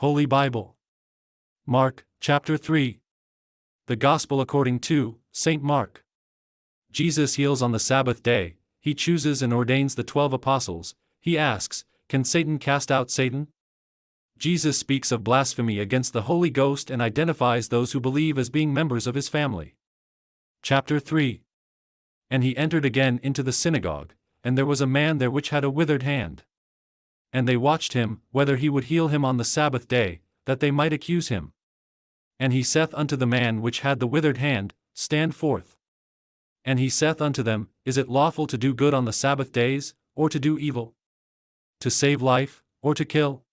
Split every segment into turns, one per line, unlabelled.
Holy Bible. Mark, chapter 3. The Gospel according to St. Mark. Jesus heals on the Sabbath day. He chooses and ordains the 12 apostles. He asks, "Can Satan cast out Satan?" Jesus speaks of blasphemy against the Holy Ghost and identifies those who believe as being members of his family. Chapter 3. And he entered again into the synagogue, and there was a man there which had a withered hand. And they watched him, whether he would heal him on the Sabbath day, that they might accuse him. And he saith unto the man which had the withered hand, Stand forth. And he saith unto them, Is it lawful to do good on the Sabbath days, or to do evil? To save life, or to kill?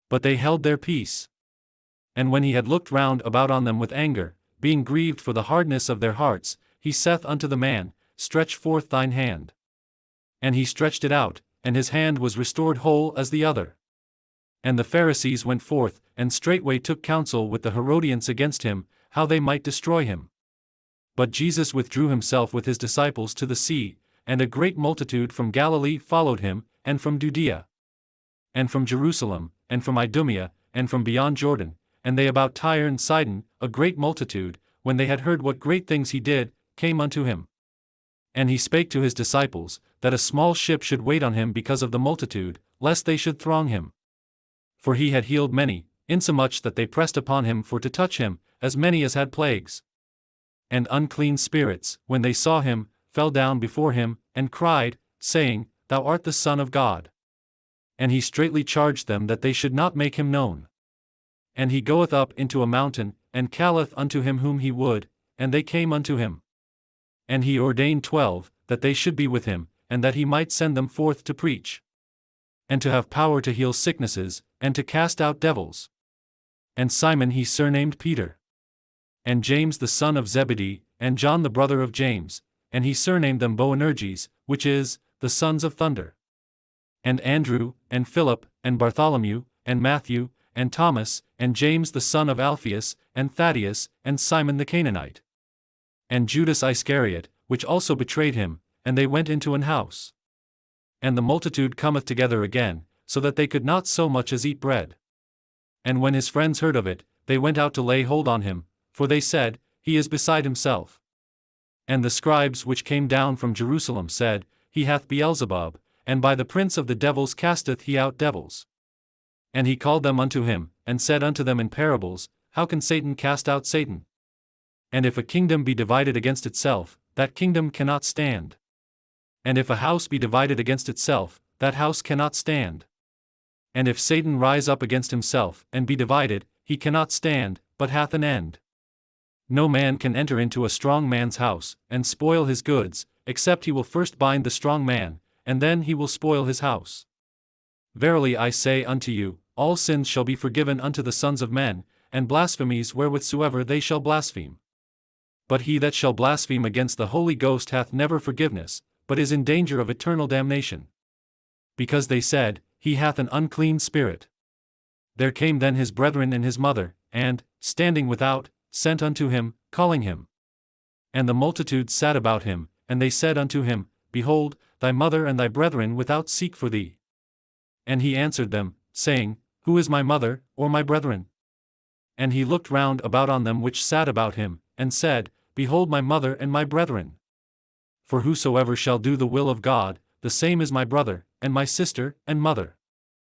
But they held their peace. And when he had looked round about on them with anger, being grieved for the hardness of their hearts, he saith unto the man, Stretch forth thine hand. And he stretched it out, and his hand was restored whole as the other. And the Pharisees went forth, and straightway took counsel with the Herodians against him, how they might destroy him. But Jesus withdrew himself with his disciples to the sea, and a great multitude from Galilee followed him, and from Judea, and from Jerusalem, and from Idumea, and from beyond Jordan, and they about Tyre and Sidon, a great multitude, when they had heard what great things he did, came unto him. And he spake to his disciples, that a small ship should wait on him because of the multitude, lest they should throng him. For he had healed many, insomuch that they pressed upon him for to touch him, as many as had plagues. And unclean spirits, when they saw him, fell down before him, and cried, saying, Thou art the Son of God. And he straitly charged them that they should not make him known. And he goeth up into a mountain, and calleth unto him whom he would, and they came unto him. And he ordained 12, that they should be with him, and that he might send them forth to preach, and to have power to heal sicknesses, and to cast out devils. And Simon he surnamed Peter, and James the son of Zebedee, and John the brother of James, and he surnamed them Boanerges, which is, the sons of thunder. And Andrew, and Philip, and Bartholomew, and Matthew, and Thomas, and James the son of Alphaeus, and Thaddeus, and Simon the Canaanite, and Judas Iscariot, which also betrayed him, and they went into an house. And the multitude cometh together again, so that they could not so much as eat bread. And when his friends heard of it, they went out to lay hold on him, for they said, He is beside himself. And the scribes which came down from Jerusalem said, He hath Beelzebub, and by the prince of the devils casteth he out devils. And he called them unto him, and said unto them in parables, How can Satan cast out Satan? And if a kingdom be divided against itself, that kingdom cannot stand. And if a house be divided against itself, that house cannot stand. And if Satan rise up against himself, and be divided, he cannot stand, but hath an end. No man can enter into a strong man's house, and spoil his goods, except he will first bind the strong man, and then he will spoil his house. Verily I say unto you, all sins shall be forgiven unto the sons of men, and blasphemies wherewithsoever they shall blaspheme. But he that shall blaspheme against the Holy Ghost hath never forgiveness, but is in danger of eternal damnation. Because they said, He hath an unclean spirit. There came then his brethren and his mother, and, standing without, sent unto him, calling him. And the multitude sat about him, and they said unto him, Behold, thy mother and thy brethren without seek for thee. And he answered them, saying, Who is my mother, or my brethren? And he looked round about on them which sat about him, and said, Behold my mother and my brethren. For whosoever shall do the will of God, the same is my brother, and my sister, and mother.